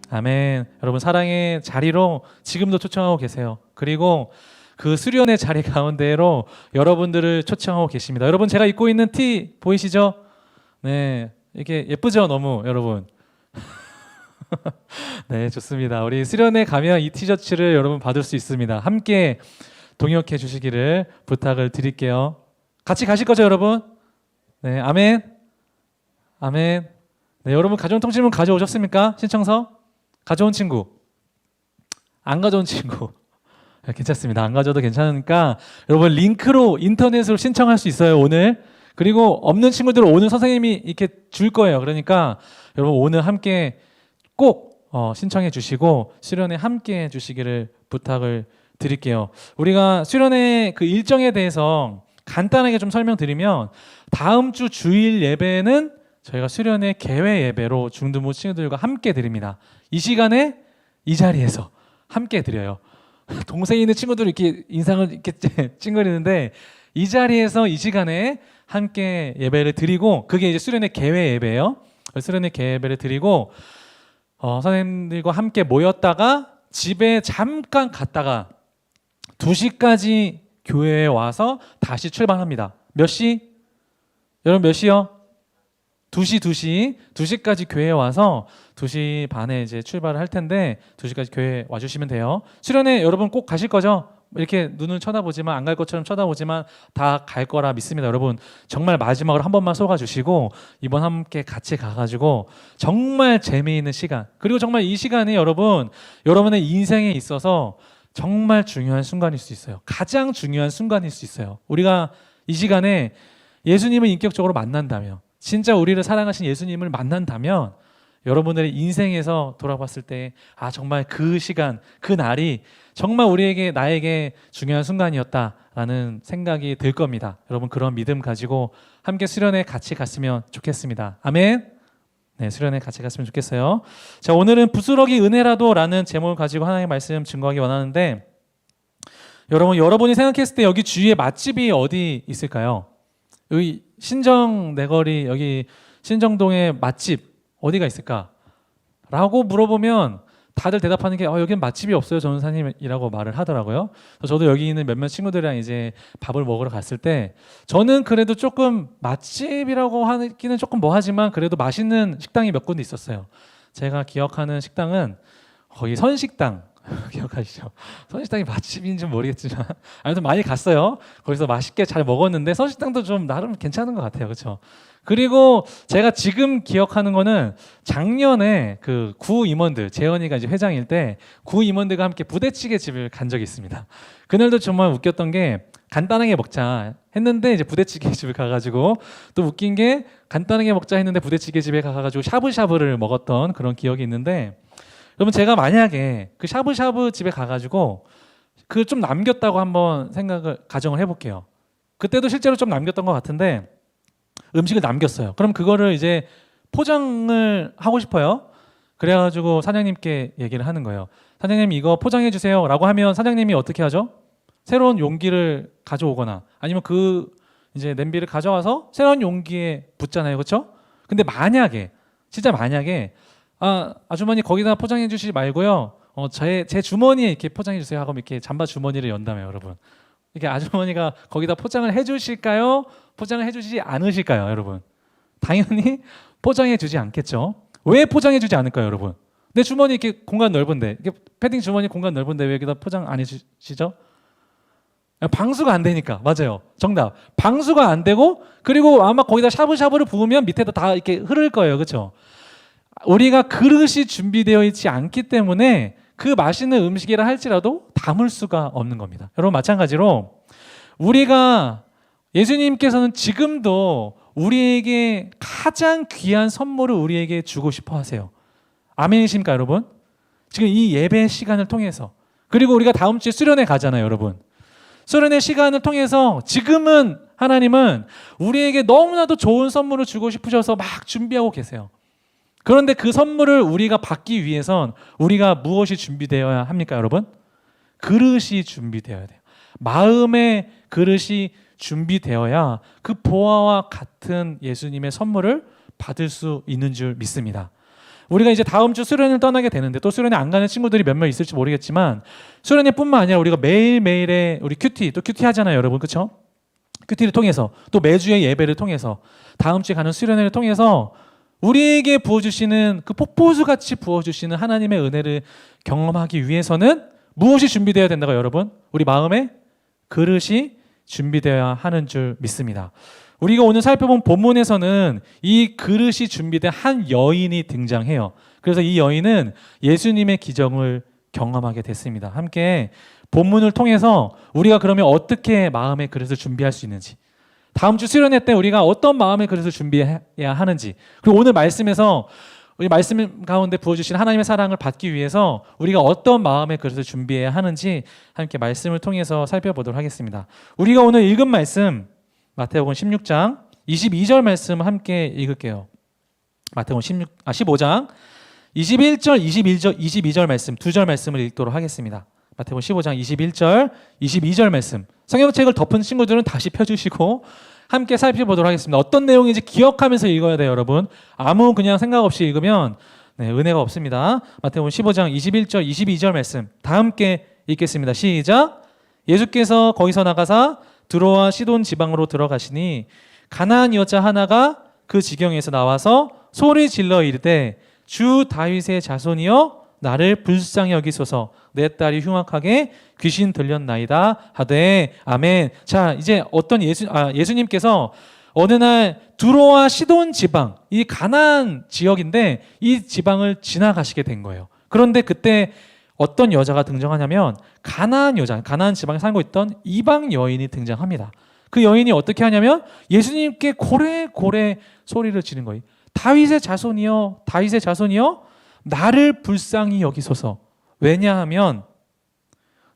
아멘. 여러분 사랑의 자리로 지금도 초청하고 계세요. 그리고 그 수련의 자리 가운데로 여러분들을 초청하고 계십니다. 여러분 제가 입고 있는 티 보이시죠? 네, 이게 예쁘죠, 너무 여러분. 네, 좋습니다. 우리 수련회 가면 이 티셔츠를 여러분 받을 수 있습니다. 함께 동역해 주시기를 부탁을 드릴게요. 같이 가실 거죠, 여러분? 네, 아멘. 아멘. 네, 여러분 가정통신문 가져오셨습니까? 신청서? 가져온 친구? 안 가져온 친구? 괜찮습니다. 안 가져도 괜찮으니까 여러분 링크로 인터넷으로 신청할 수 있어요, 오늘. 그리고 없는 친구들은 오늘 선생님이 이렇게 줄 거예요. 그러니까 여러분 오늘 함께 꼭 신청해 주시고 수련회 함께 해 주시기를 부탁을 드릴게요. 우리가 수련회 그 일정에 대해서 간단하게 좀 설명드리면 다음 주 주일 예배는 저희가 수련회 개회 예배로 중등부 친구들과 함께 드립니다. 이 시간에 이 자리에서 함께 드려요. 동생이 있는 친구들 이렇게 인상을 이렇게 찡그리는데 이 자리에서 이 시간에 함께 예배를 드리고 그게 이제 수련회 개회 예배예요. 수련회 개회 예배를 드리고 선생님들과 함께 모였다가 집에 잠깐 갔다가 2시까지 교회에 와서 다시 출발합니다. 몇 시? 여러분 몇 시요? 2시까지 교회에 와서 2시 반에 이제 출발을 할 텐데 2시까지 교회에 와주시면 돼요. 수련회 여러분 꼭 가실 거죠? 이렇게 눈을 쳐다보지만 안 갈 것처럼 쳐다보지만 다 갈 거라 믿습니다. 여러분 정말 마지막으로 한 번만 속아주시고 이번 함께 같이 가가지고 정말 재미있는 시간 그리고 정말 이 시간이 여러분 여러분의 인생에 있어서 정말 중요한 순간일 수 있어요. 가장 중요한 순간일 수 있어요. 우리가 이 시간에 예수님을 인격적으로 만난다면 진짜 우리를 사랑하신 예수님을 만난다면 여러분들의 인생에서 돌아봤을 때 정말 그 시간, 그 날이 정말 우리에게 나에게 중요한 순간이었다라는 생각이 들 겁니다. 여러분 그런 믿음 가지고 함께 수련회 같이 갔으면 좋겠습니다. 아멘. 네, 수련회 같이 갔으면 좋겠어요. 자, 오늘은 부스러기 은혜라도라는 제목을 가지고 하나님의 말씀 증거하기 원하는데 여러분이 생각했을 때 여기 주위에 맛집이 어디 있을까요? 여기 신정 내거리 여기 신정동에 맛집 어디가 있을까? 라고 물어보면 다들 대답하는 게 여기는 맛집이 없어요 전도사님이라고 말을 하더라고요. 저도 여기 있는 몇몇 친구들이랑 이제 밥을 먹으러 갔을 때 저는 그래도 조금 맛집이라고 하기는 조금 뭐하지만 그래도 맛있는 식당이 몇 군데 있었어요. 제가 기억하는 식당은 거기 선식당 기억하시죠? 선식당이 맛집인지는 모르겠지만 아무튼 많이 갔어요. 거기서 맛있게 잘 먹었는데 선식당도 좀 나름 괜찮은 것 같아요. 그렇죠? 그리고 제가 지금 기억하는 거는 작년에 그 구 임원들 재현이가 이제 회장일 때 구 임원들과 함께 부대찌개 집을 간 적이 있습니다. 그날도 정말 웃겼던 게 간단하게 먹자 했는데 이제 부대찌개 집을 가가지고 또 웃긴 게 간단하게 먹자 했는데 부대찌개 집에 가가지고 샤브샤브를 먹었던 그런 기억이 있는데 여러분 제가 만약에 그 샤브샤브 집에 가가지고 그 좀 남겼다고 한번 가정을 해볼게요. 그때도 실제로 좀 남겼던 것 같은데 음식을 남겼어요. 그럼 그거를 이제 포장을 하고 싶어요. 그래가지고 사장님께 얘기를 하는 거예요. 사장님 이거 포장해 주세요 라고 하면 사장님이 어떻게 하죠? 새로운 용기를 가져오거나 아니면 그 이제 냄비를 가져와서 새로운 용기에 붓잖아요. 그렇죠? 근데 만약에 진짜 만약에 아주머니 거기다 포장해 주시지 말고요. 제 주머니에 이렇게 포장해 주세요 하고 이렇게 잠바 주머니를 연다며 여러분. 이게 아주머니가 거기다 포장을 해주실까요? 포장을 해주시지 않으실까요, 여러분? 당연히 포장해 주지 않겠죠. 왜 포장해 주지 않을까요, 여러분? 내 주머니 이렇게 공간 넓은데, 이게 패딩 주머니 공간 넓은데 왜 여기다 포장 안 해주시죠? 방수가 안 되니까. 맞아요. 정답. 방수가 안 되고 그리고 아마 거기다 샤브샤브를 부으면 밑에다 다 이렇게 흐를 거예요, 그렇죠? 우리가 그릇이 준비되어 있지 않기 때문에 그 맛있는 음식이라 할지라도 담을 수가 없는 겁니다. 여러분 마찬가지로 우리가 예수님께서는 지금도 우리에게 가장 귀한 선물을 우리에게 주고 싶어 하세요. 아멘이십니까 여러분? 지금 이 예배 시간을 통해서 그리고 우리가 다음 주에 수련회 가잖아요 여러분. 수련회 시간을 통해서 지금은 하나님은 우리에게 너무나도 좋은 선물을 주고 싶으셔서 막 준비하고 계세요. 그런데 그 선물을 우리가 받기 위해선 우리가 무엇이 준비되어야 합니까 여러분? 그릇이 준비되어야 돼요. 마음의 그릇이 준비되어야 그 보화와 같은 예수님의 선물을 받을 수 있는 줄 믿습니다. 우리가 이제 다음 주 수련을 떠나게 되는데 또 수련회 안 가는 친구들이 몇 명 있을지 모르겠지만 수련회뿐만 아니라 우리가 매일매일의 우리 큐티 또 큐티 하잖아요, 여러분. 그렇죠? 큐티를 통해서 또 매주의 예배를 통해서 다음 주에 가는 수련회를 통해서 우리에게 부어주시는 그 폭포수같이 부어주시는 하나님의 은혜를 경험하기 위해서는 무엇이 준비되어야 된다고 여러분? 우리 마음에 그릇이 준비되어야 하는 줄 믿습니다. 우리가 오늘 살펴본 본문에서는 이 그릇이 준비된 한 여인이 등장해요. 그래서 이 여인은 예수님의 기적을 경험하게 됐습니다. 함께 본문을 통해서 우리가 그러면 어떻게 마음의 그릇을 준비할 수 있는지, 다음 주 수련회 때 우리가 어떤 마음의 그릇을 준비해야 하는지, 그리고 오늘 말씀에서 우리 말씀 가운데 부어주신 하나님의 사랑을 받기 위해서 우리가 어떤 마음의 그릇을 준비해야 하는지 함께 말씀을 통해서 살펴보도록 하겠습니다. 우리가 오늘 읽은 말씀 마태복음 16장 22절 말씀 함께 읽을게요. 마태복음 15장 21절, 22절 말씀 두 절 말씀을 읽도록 하겠습니다. 마태복음 15장 21절, 22절 말씀. 성경책을 덮은 친구들은 다시 펴주시고 함께 살펴보도록 하겠습니다. 어떤 내용인지 기억하면서 읽어야 돼요, 여러분. 아무 그냥 생각 없이 읽으면 은혜가 없습니다. 마태복음 15장 21절, 22절 말씀 다 함께 읽겠습니다. 시작. 예수께서 거기서 나가사 드로아 시돈 지방으로 들어가시니 가나안 여자 하나가 그 지경에서 나와서 소리 질러 이르되 주 다윗의 자손이여 나를 불쌍히 여기소서 내 딸이 흉악하게 귀신 들렸나이다 하되 아멘. 자, 이제 어떤 예수님께서 어느 날 두로와 시돈 지방, 이 가나안 지역인데 이 지방을 지나가시게 된 거예요. 그런데 그때 어떤 여자가 등장하냐면 가나안 여자, 가나안 지방에 살고 있던 이방 여인이 등장합니다. 그 여인이 어떻게 하냐면 예수님께 고래고래 소리를 지른 거예요. 다윗의 자손이여, 다윗의 자손이여 나를 불쌍히 여기소서. 왜냐하면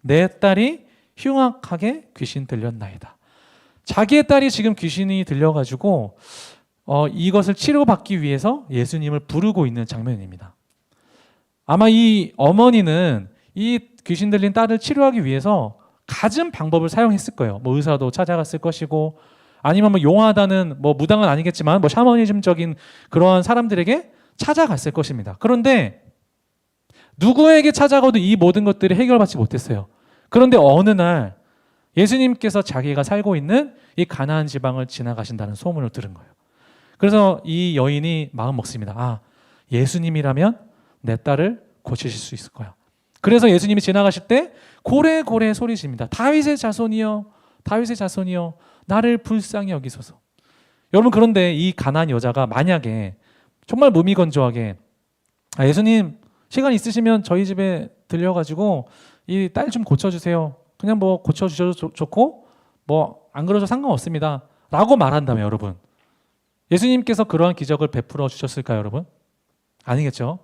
내 딸이 흉악하게 귀신 들렸나이다. 자기의 딸이 지금 귀신이 들려가지고 이것을 치료받기 위해서 예수님을 부르고 있는 장면입니다. 아마 이 어머니는 이 귀신 들린 딸을 치료하기 위해서 갖은 방법을 사용했을 거예요. 뭐 의사도 찾아갔을 것이고, 아니면 뭐 용하다는 뭐 무당은 아니겠지만 뭐 샤머니즘적인 그러한 사람들에게 찾아갔을 것입니다. 그런데 누구에게 찾아가도 이 모든 것들이 해결받지 못했어요. 그런데 어느 날 예수님께서 자기가 살고 있는 이 가나안 지방을 지나가신다는 소문을 들은 거예요. 그래서 이 여인이 마음 먹습니다. 아, 예수님이라면 내 딸을 고치실 수 있을 거야. 그래서 예수님이 지나가실 때 고래고래 소리십니다. 다윗의 자손이여, 다윗의 자손이여 나를 불쌍히 여기소서. 여러분, 그런데 이 가나안 여자가 만약에 정말 무미건조하게 예수님 시간 있으시면 저희 집에 들려가지고 이 딸 좀 고쳐주세요. 그냥 뭐 고쳐주셔도 좋고 뭐 안 그러셔도 상관없습니다 라고 말한다면 여러분, 예수님께서 그러한 기적을 베풀어 주셨을까요, 여러분? 아니겠죠.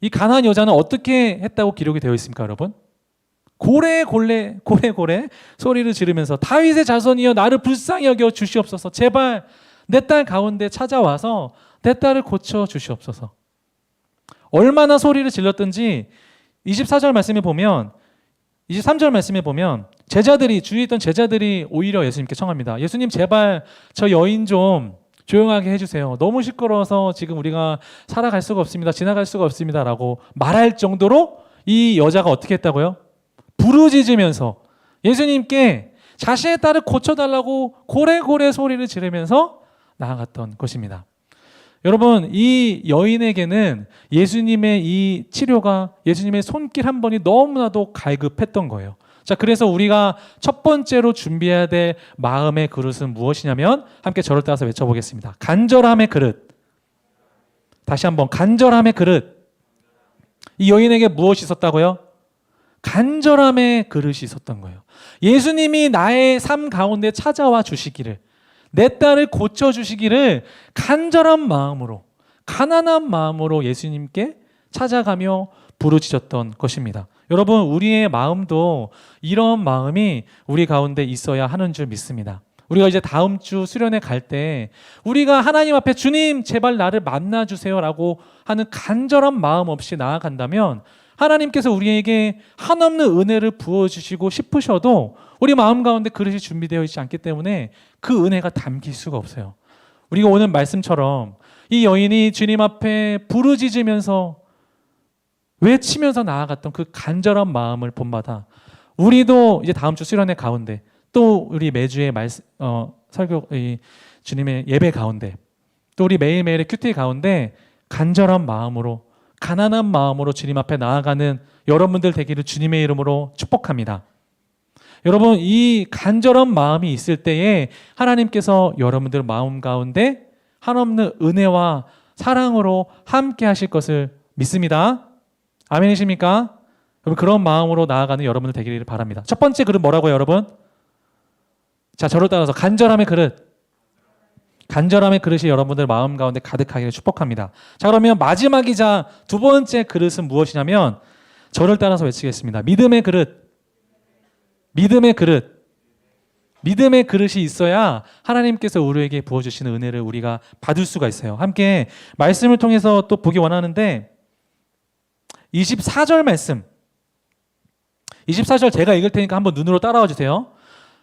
이 가나안 여자는 어떻게 했다고 기록이 되어 있습니까, 여러분? 고래고래 소리를 지르면서 다윗의 자손이여 나를 불쌍히 여겨 주시옵소서. 제발 내 딸 가운데 찾아와서 내 딸을 고쳐 주시옵소서. 얼마나 소리를 질렀든지 24절 말씀에 보면, 23절 말씀에 보면 제자들이, 주위에 있던 제자들이 오히려 예수님께 청합니다. 예수님 제발 저 여인 좀 조용하게 해주세요. 너무 시끄러워서 지금 우리가 살아갈 수가 없습니다. 지나갈 수가 없습니다 라고 말할 정도로 이 여자가 어떻게 했다고요? 부르짖으면서 예수님께 자신의 딸을 고쳐달라고 고래고래 소리를 지르면서 나아갔던 것입니다. 여러분, 이 여인에게는 예수님의 이 치료가, 예수님의 손길 한 번이 너무나도 갈급했던 거예요. 자, 그래서 우리가 첫 번째로 준비해야 될 마음의 그릇은 무엇이냐면 함께 저를 따라서 외쳐보겠습니다. 간절함의 그릇. 다시 한번, 간절함의 그릇. 이 여인에게 무엇이 있었다고요? 간절함의 그릇이 있었던 거예요. 예수님이 나의 삶 가운데 찾아와 주시기를, 내 딸을 고쳐주시기를 간절한 마음으로, 가난한 마음으로 예수님께 찾아가며 부르짖었던 것입니다. 여러분, 우리의 마음도 이런 마음이 우리 가운데 있어야 하는 줄 믿습니다. 우리가 이제 다음 주 수련회 갈 때 우리가 하나님 앞에 주님 제발 나를 만나주세요 라고 하는 간절한 마음 없이 나아간다면 하나님께서 우리에게 한없는 은혜를 부어주시고 싶으셔도 우리 마음 가운데 그릇이 준비되어 있지 않기 때문에 그 은혜가 담길 수가 없어요. 우리가 오늘 말씀처럼 이 여인이 주님 앞에 부르짖으면서 외치면서 나아갔던 그 간절한 마음을 본받아 우리도 이제 다음 주 수련회 가운데 또 우리 매주의 설교 주님의 예배 가운데 또 우리 매일매일의 큐티 가운데 간절한 마음으로 가난한 마음으로 주님 앞에 나아가는 여러분들 되기를 주님의 이름으로 축복합니다. 여러분, 이 간절한 마음이 있을 때에 하나님께서 여러분들 마음 가운데 한없는 은혜와 사랑으로 함께 하실 것을 믿습니다. 아멘이십니까? 여러분, 그런 마음으로 나아가는 여러분들 되기를 바랍니다. 첫 번째 그릇 뭐라고요, 여러분? 자, 저를 따라서 간절함의 그릇. 간절함의 그릇이 여러분들 마음 가운데 가득하기를 축복합니다. 자, 그러면 마지막이자 두 번째 그릇은 무엇이냐면 저를 따라서 외치겠습니다. 믿음의 그릇. 믿음의 그릇. 믿음의 그릇이 있어야 하나님께서 우리에게 부어주시는 은혜를 우리가 받을 수가 있어요. 함께 말씀을 통해서 또 보기 원하는데 24절 말씀. 24절 제가 읽을 테니까 한번 눈으로 따라와 주세요.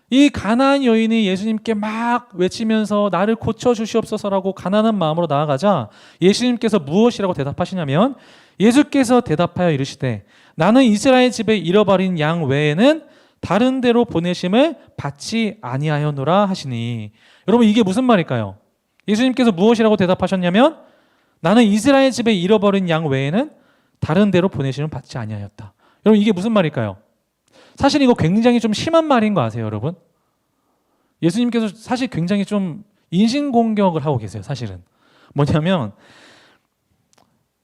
이 가나안 여인이 예수님께 막 외치면서 나를 고쳐주시옵소서라고 가난한 마음으로 나아가자 예수님께서 무엇이라고 대답하시냐면 예수께서 대답하여 이르시되 나는 이스라엘 집에 잃어버린 양 외에는 다른 데로 보내심을 받지 아니하였노라 하시니. 여러분, 이게 무슨 말일까요? 예수님께서 무엇이라고 대답하셨냐면 나는 이스라엘 집에 잃어버린 양 외에는 다른 데로 보내심을 받지 아니하였다. 여러분, 이게 무슨 말일까요? 사실 이거 굉장히 좀 심한 말인 거 아세요, 여러분? 예수님께서 사실 굉장히 좀 인신공격을 하고 계세요, 사실은. 뭐냐면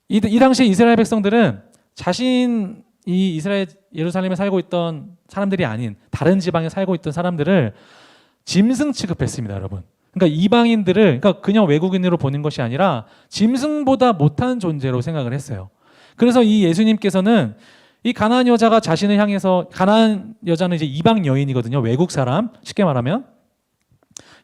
이 당시에 이스라엘 백성들은 자신이 이스라엘 예루살렘에 살고 있던 사람들이 아닌 다른 지방에 살고 있던 사람들을 짐승 취급했습니다, 여러분. 그러니까 이방인들을 그러니까 그냥 외국인으로 보는 것이 아니라 짐승보다 못한 존재로 생각을 했어요. 그래서 이 예수님께서는 이 가나안 여자가 자신을 향해서 가나안 여자는 이제 이방 여인이거든요. 외국 사람, 쉽게 말하면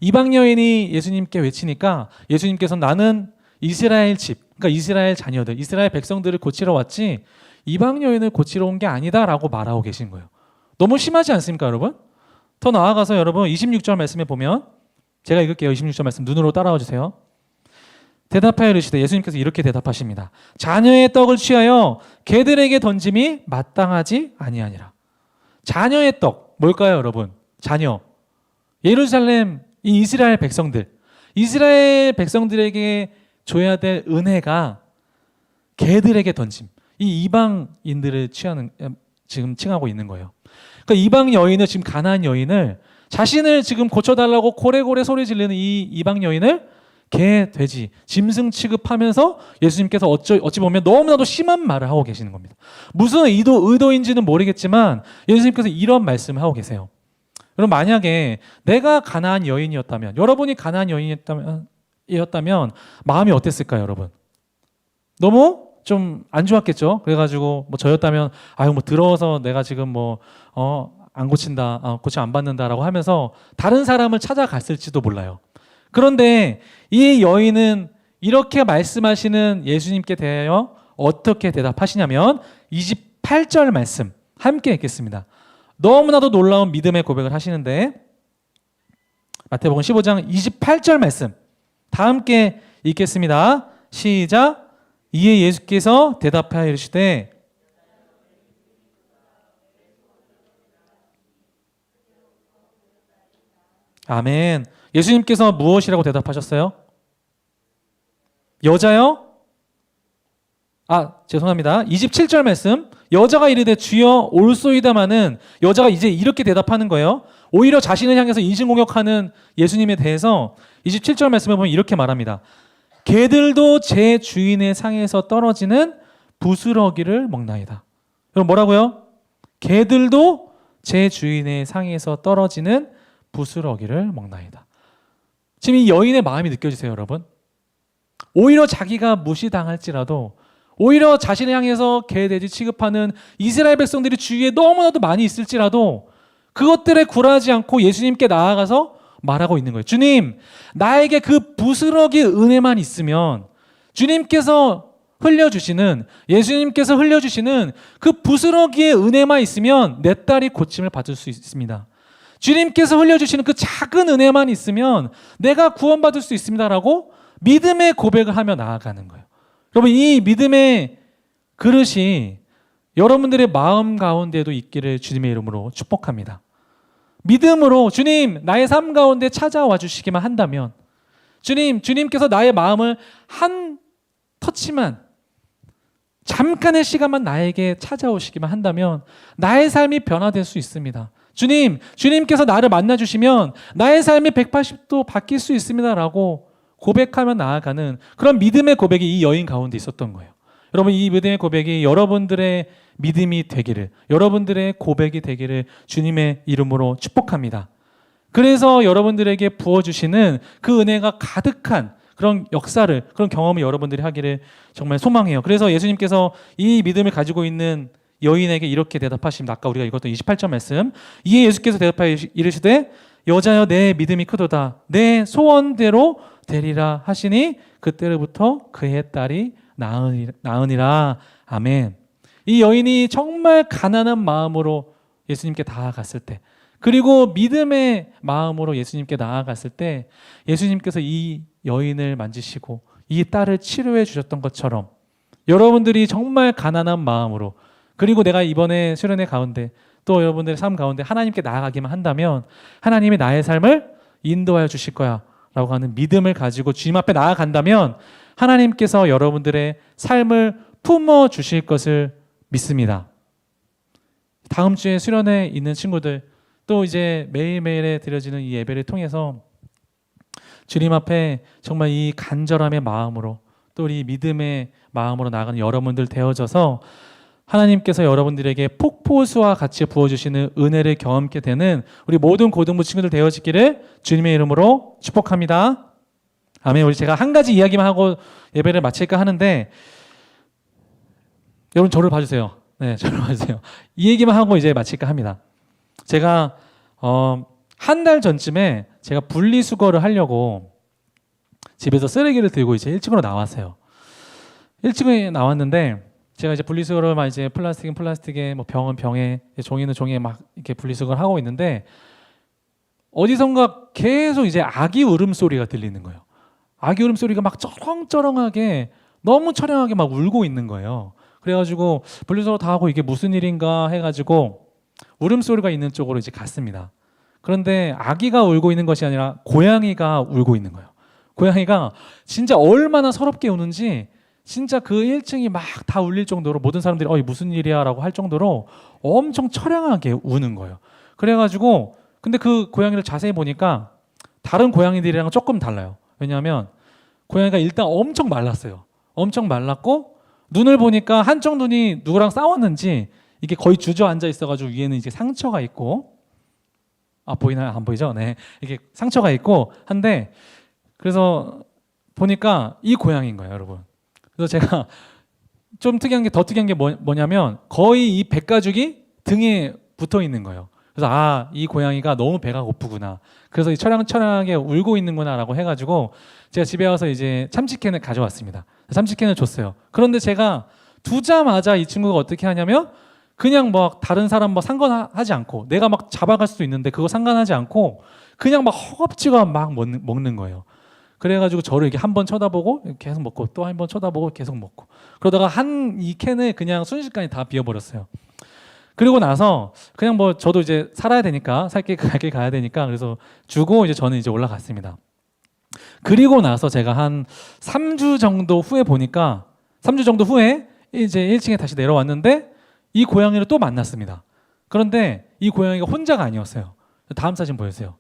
이방 여인이 예수님께 외치니까 예수님께서 나는 이스라엘 집, 그러니까 이스라엘 자녀들, 이스라엘 백성들을 고치러 왔지 이방 여인을 고치러 온 게 아니다라고 말하고 계신 거예요. 너무 심하지 않습니까, 여러분? 더 나아가서 여러분 26절 말씀에 보면 제가 읽을게요. 26절 말씀 눈으로 따라와 주세요. 대답하여 이르시되 예수님께서 이렇게 대답하십니다. 자녀의 떡을 취하여 개들에게 던짐이 마땅하지 아니하니라. 자녀의 떡 뭘까요, 여러분? 자녀. 예루살렘 이 이스라엘 백성들. 이스라엘 백성들에게 줘야 될 은혜가 개들에게 던짐. 이 이방인들을 지금 칭하고 있는 거예요. 그러니까 이방 여인을 지금 가나안 여인을 자신을 지금 고쳐달라고 고래고래 소리 지르는 이 이방 여인을 개, 돼지, 짐승 취급하면서 예수님께서 어찌 보면 너무나도 심한 말을 하고 계시는 겁니다. 무슨 의도인지는 모르겠지만 예수님께서 이런 말씀을 하고 계세요. 그럼 만약에 내가 가나안 여인이었다면, 여러분이 가나안 여인이었다면 마음이 어땠을까요, 여러분? 너무 좀 안 좋았겠죠. 그래가지고 뭐 저였다면 아유 뭐 더러워서 내가 지금 안 고친다, 고침 안 받는다라고 하면서 다른 사람을 찾아갔을지도 몰라요. 그런데 이 여인은 이렇게 말씀하시는 예수님께 대하여 어떻게 대답하시냐면 28절 말씀 함께 읽겠습니다. 너무나도 놀라운 믿음의 고백을 하시는데 마태복음 15장 28절 말씀 다 함께 읽겠습니다. 시작. 이에 예수께서 대답하여 이르시되 아멘. 예수님께서 무엇이라고 대답하셨어요? 여자요? 죄송합니다. 27절 말씀. 여자가 이르되 주여 올소이다마는 여자가 이제 이렇게 대답하는 거예요. 오히려 자신을 향해서 인신공격하는 예수님에 대해서 27절 말씀에 보면 이렇게 말합니다. 개들도 제 주인의 상에서 떨어지는 부스러기를 먹나이다. 여러분 뭐라고요? 개들도 제 주인의 상에서 떨어지는 부스러기를 먹나이다. 지금 이 여인의 마음이 느껴지세요, 여러분? 오히려 자기가 무시당할지라도 오히려 자신을 향해서 개, 돼지 취급하는 이스라엘 백성들이 주위에 너무나도 많이 있을지라도 그것들에 굴하지 않고 예수님께 나아가서 말하고 있는 거예요. 주님, 나에게 그 부스러기 은혜만 있으면 주님께서 흘려주시는 예수님께서 흘려주시는 그 부스러기의 은혜만 있으면 내 딸이 고침을 받을 수 있습니다. 주님께서 흘려주시는 그 작은 은혜만 있으면 내가 구원받을 수 있습니다라고 믿음의 고백을 하며 나아가는 거예요. 여러분, 이 믿음의 그릇이 여러분들의 마음 가운데도 있기를 주님의 이름으로 축복합니다. 믿음으로 주님, 나의 삶 가운데 찾아와 주시기만 한다면, 주님께서 나의 마음을 한 터치만, 잠깐의 시간만 나에게 찾아오시기만 한다면 나의 삶이 변화될 수 있습니다. 주님께서 나를 만나주시면 나의 삶이 180도 바뀔 수 있습니다 라고 고백하며 나아가는 그런 믿음의 고백이 이 여인 가운데 있었던 거예요. 여러분, 이 믿음의 고백이 여러분들의 믿음이 되기를, 여러분들의 고백이 되기를 주님의 이름으로 축복합니다. 그래서 여러분들에게 부어주시는 그 은혜가 가득한 그런 역사를, 그런 경험을 여러분들이 하기를 정말 소망해요. 그래서 예수님께서 이 믿음을 가지고 있는 여인에게 이렇게 대답하십니다. 아까 우리가 읽었던 28절 말씀. 이에 예수께서 대답하여 이르시되 여자여 내 믿음이 크도다. 내 소원대로 되리라 하시니 그때로부터 그의 딸이 나으니라. 아멘. 이 여인이 정말 가난한 마음으로 예수님께 다가갔을 때, 그리고 믿음의 마음으로 예수님께 나아갔을 때 예수님께서 이 여인을 만지시고 이 딸을 치료해 주셨던 것처럼 여러분들이 정말 가난한 마음으로, 그리고 내가 이번에 수련회 가운데 또 여러분들의 삶 가운데 하나님께 나아가기만 한다면 하나님이 나의 삶을 인도하여 주실 거야 라고 하는 믿음을 가지고 주님 앞에 나아간다면 하나님께서 여러분들의 삶을 품어 주실 것을 믿습니다. 다음 주에 수련회 있는 친구들, 또 이제 매일매일에 드려지는 이 예배를 통해서 주님 앞에 정말 이 간절함의 마음으로, 또 우리 믿음의 마음으로 나아가는 여러분들 되어져서 하나님께서 여러분들에게 폭포수와 같이 부어주시는 은혜를 경험하게 되는 우리 모든 고등부 친구들 되어지기를 주님의 이름으로 축복합니다. 아멘. 우리 제가 한 가지 이야기만 하고 예배를 마칠까 하는데, 여러분 저를 봐주세요. 네, 저를 봐주세요. 이 얘기만 하고 이제 마칠까 합니다. 제가 한 달 전쯤에 제가 분리수거를 하려고 집에서 쓰레기를 들고 이제 1층으로 나왔어요. 1층에 나왔는데 제가 이제 분리수거를 막 이제 플라스틱은 플라스틱에, 뭐 병은 병에, 종이는 종이에 막 이렇게 분리수거를 하고 있는데 어디선가 계속 이제 아기 울음소리가 들리는 거예요. 아기 울음소리가 막 쩌렁쩌렁하게, 너무 처량하게 막 울고 있는 거예요. 그래가지고 분리수거 다 하고 이게 무슨 일인가 해가지고 울음소리가 있는 쪽으로 이제 갔습니다. 그런데 아기가 울고 있는 것이 아니라 고양이가 울고 있는 거예요. 고양이가 진짜 얼마나 서럽게 우는지, 진짜 그 1층이 막 다 울릴 정도로 모든 사람들이 무슨 일이야 라고 할 정도로 엄청 처량하게 우는 거예요. 그래가지고 근데 그 고양이를 자세히 보니까 다른 고양이들이랑 조금 달라요. 왜냐하면 고양이가 일단 엄청 말랐어요. 엄청 말랐고 눈을 보니까 한쪽 눈이 누구랑 싸웠는지 이게 거의 주저앉아 있어가지고 위에는 이제 상처가 있고, 보이나요? 안 보이죠? 네, 이게 상처가 있고 한데, 그래서 보니까 이 고양이인 거예요, 여러분. 그래서 제가 좀 특이한 게, 더 특이한 게 뭐냐면 거의 이 백가죽이 등에 붙어 있는 거예요. 그래서 이 고양이가 너무 배가 고프구나, 그래서 이 처량처량하게 울고 있는구나라고 해가지고 제가 집에 와서 이제 참치캔을 가져왔습니다. 참치캔을 줬어요. 그런데 제가 두자마자 이 친구가 어떻게 하냐면 그냥 막 다른 사람 뭐 상관하지 않고, 내가 막 잡아갈 수도 있는데 그거 상관하지 않고 그냥 막 허겁지겁 막 먹는 거예요. 그래가지고 저를 이렇게 한 번 쳐다보고 계속 먹고, 또 한 번 쳐다보고 계속 먹고, 그러다가 이 캔을 그냥 순식간에 다 비워버렸어요. 그리고 나서 그냥 뭐 저도 이제 살아야 되니까, 살 길 가야 되니까, 그래서 주고 이제 저는 이제 올라갔습니다. 그리고 나서 제가 한 3주 정도 후에 보니까, 3주 정도 후에 이제 1층에 다시 내려왔는데 이 고양이를 또 만났습니다. 그런데 이 고양이가 혼자가 아니었어요. 다음 사진 보여주세요.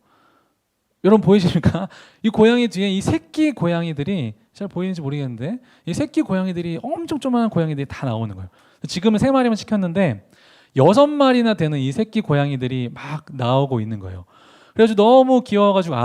여러분 보이십니까? 이 고양이 뒤에 이 새끼 고양이들이, 잘 보이는지 모르겠는데 이 새끼 고양이들이, 엄청 조그마한 고양이들이 다 나오는 거예요. 지금은 3마리만 시켰는데 6마리나 되는 이 새끼 고양이들이 막 나오고 있는 거예요. 그래가지고 너무 귀여워가지고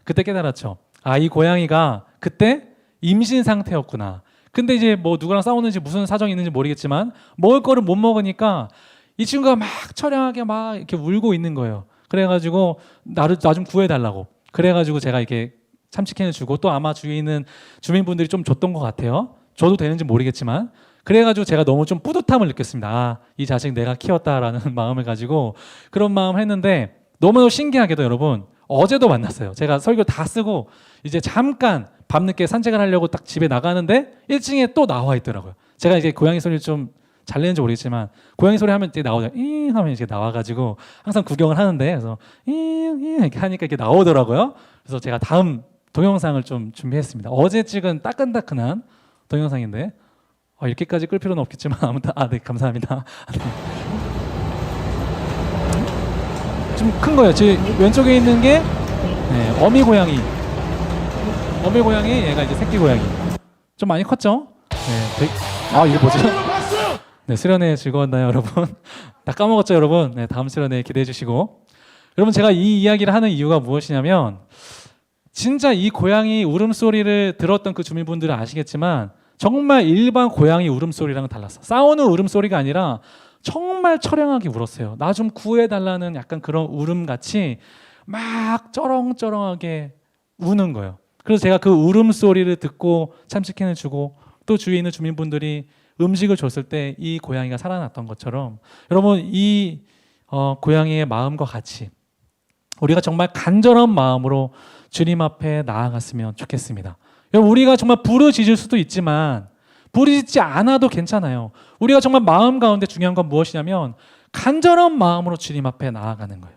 그때 깨달았죠. 이 고양이가 그때 임신 상태였구나. 근데 이제 뭐 누구랑 싸우는지 무슨 사정이 있는지 모르겠지만 먹을 거를 못 먹으니까 이 친구가 막 처량하게 막 이렇게 울고 있는 거예요. 그래가지고 나 좀 구해달라고. 그래가지고 제가 이렇게 참치캔을 주고, 또 아마 주위에 있는 주민분들이 좀 줬던 것 같아요. 줘도 되는지 모르겠지만. 그래가지고 제가 너무 좀 뿌듯함을 느꼈습니다. 이 자식 내가 키웠다라는 마음을 가지고 그런 마음을 했는데, 너무너무 신기하게도 여러분, 어제도 만났어요. 제가 설교 다 쓰고 이제 잠깐 밤늦게 산책을 하려고 딱 집에 나가는데 1층에 또 나와 있더라고요. 제가 이제 고양이 소리를 좀 잘 내는지 모르겠지만 고양이 소리 하면 이제 나오죠. 잉 하면 이제 나와가지고 항상 구경을 하는데 그래서 잉 이렇게 하니까 이렇게 나오더라고요. 그래서 제가 다음 동영상을 좀 준비했습니다. 어제 찍은 따끈따끈한 동영상인데 이렇게까지 끌 필요는 없겠지만 아무튼 네 감사합니다. 좀 큰 거예요. 제 왼쪽에 있는 게 어미 고양이. 어미 고양이 얘가 이제 새끼 고양이. 좀 많이 컸죠? 이게 뭐죠? 네, 수련회 즐거웠나요, 여러분? 다 까먹었죠, 여러분? 네, 다음 수련회 기대해 주시고. 여러분, 제가 이 이야기를 하는 이유가 무엇이냐면 진짜 이 고양이 울음소리를 들었던 그 주민분들은 아시겠지만 정말 일반 고양이 울음소리랑은 달랐어. 싸우는 울음소리가 아니라 정말 처량하게 울었어요. 나 좀 구해달라는 약간 그런 울음같이 막 쩌렁쩌렁하게 우는 거예요. 그래서 제가 그 울음소리를 듣고 참치캔을 주고 또 주위에 있는 주민분들이 음식을 줬을 때 이 고양이가 살아났던 것처럼 여러분 이 고양이의 마음과 같이 우리가 정말 간절한 마음으로 주님 앞에 나아갔으면 좋겠습니다. 여러분 우리가 정말 부르짖을 수도 있지만 부르짖지 않아도 괜찮아요. 우리가 정말 마음 가운데 중요한 건 무엇이냐면 간절한 마음으로 주님 앞에 나아가는 거예요.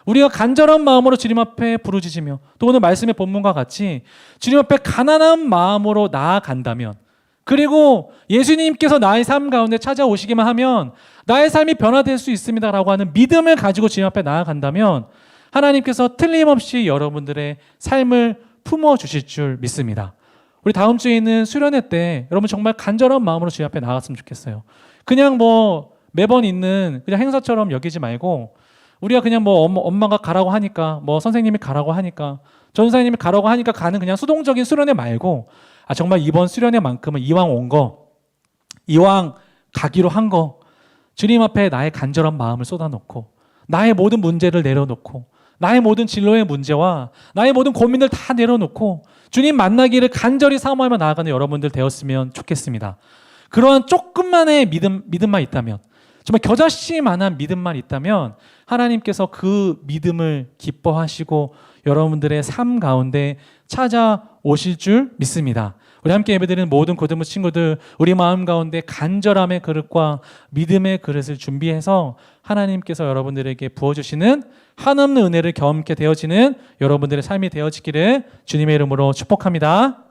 우리가 간절한 마음으로 주님 앞에 부르짖으며 또 오늘 말씀의 본문과 같이 주님 앞에 가난한 마음으로 나아간다면 그리고 예수님께서 나의 삶 가운데 찾아오시기만 하면 나의 삶이 변화될 수 있습니다라고 하는 믿음을 가지고 주님 앞에 나아간다면 하나님께서 틀림없이 여러분들의 삶을 품어주실 줄 믿습니다. 우리 다음 주에 있는 수련회 때 여러분 정말 간절한 마음으로 주님 앞에 나갔으면 좋겠어요. 그냥 뭐 매번 있는 그냥 행사처럼 여기지 말고 우리가 그냥 뭐 엄마가 가라고 하니까 뭐 선생님이 가라고 하니까 전사님이 가라고 하니까 가는 그냥 수동적인 수련회 말고 정말 이번 수련회만큼은 이왕 온 거 이왕 가기로 한 거 주님 앞에 나의 간절한 마음을 쏟아놓고 나의 모든 문제를 내려놓고 나의 모든 진로의 문제와 나의 모든 고민을 다 내려놓고 주님 만나기를 간절히 사모하며 나아가는 여러분들 되었으면 좋겠습니다. 그러한 조금만의 믿음만 있다면 정말 겨자씨만한 믿음만 있다면 하나님께서 그 믿음을 기뻐하시고 여러분들의 삶 가운데 찾아오실 줄 믿습니다. 우리 함께 예배드리는 모든 고등부 친구들 우리 마음 가운데 간절함의 그릇과 믿음의 그릇을 준비해서 하나님께서 여러분들에게 부어주시는 한없는 은혜를 경험케 되어지는 여러분들의 삶이 되어지기를 주님의 이름으로 축복합니다.